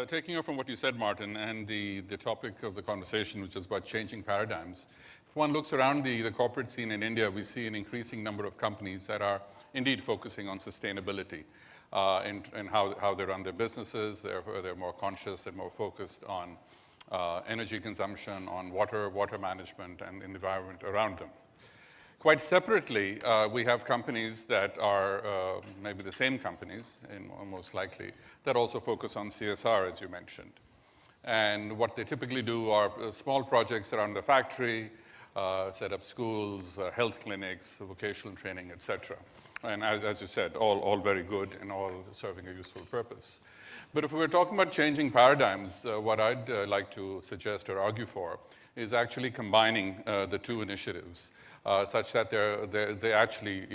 Taking off from what you said, Martin, and the topic of the conversation, which is about changing paradigms, if one looks around the corporate scene in India, we see an increasing number of companies that are indeed focusing on sustainability and how they run their businesses. They're more conscious and more focused on energy consumption, on water management, and the environment around them. Quite separately, we have companies that are maybe the same companies, most likely, that also focus on CSR, as you mentioned. And what they typically do are small projects around the factory, set up schools, health clinics, vocational training, et cetera. And as you said, all very good and all serving a useful purpose. But if we were talking about changing paradigms, what I'd like to suggest or argue for is actually combining the two initiatives such that they actually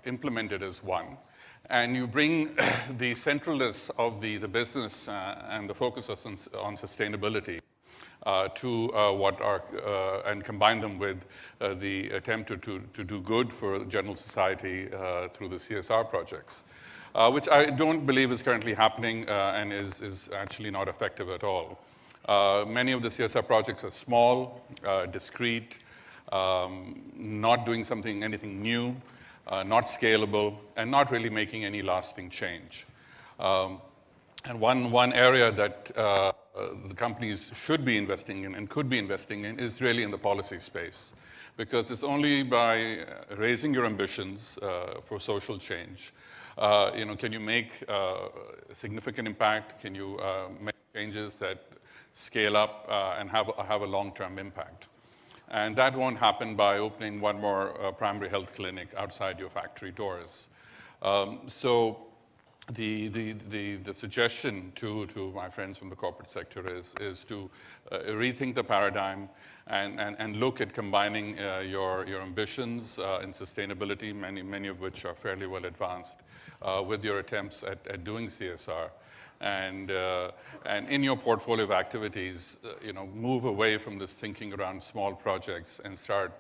implemented as one. And you bring the centralness of the business and the focus on sustainability and combine them with the attempt to do good for general society through the CSR projects, which I don't believe is currently happening and is actually not effective at all. Many of the CSR projects are small, discrete, not doing anything new, not scalable, and not really making any lasting change. And one area that the companies should be investing in and could be investing in is really in the policy space, because it's only by raising your ambitions for social change, can you make a significant impact? Can you make changes that scale up and have a long-term impact? And that won't happen by opening one more primary health clinic outside your factory doors. So the suggestion to my friends from the corporate sector is to rethink the paradigm and look at combining your ambitions in sustainability, many of which are fairly well advanced, with your attempts at doing CSR. And in your portfolio of activities, move away from this thinking around small projects and start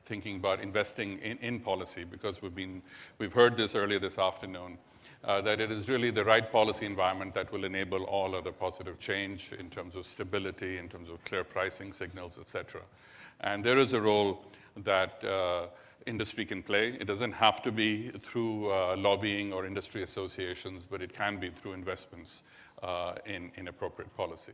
thinking about investing in policy, because we've heard this earlier this afternoon, that it is really the right policy environment that will enable all other positive change in terms of stability, in terms of clear pricing signals, et cetera. And there is a role that industry can play. It doesn't have to be through lobbying or industry associations, but it can be through investments in appropriate policy.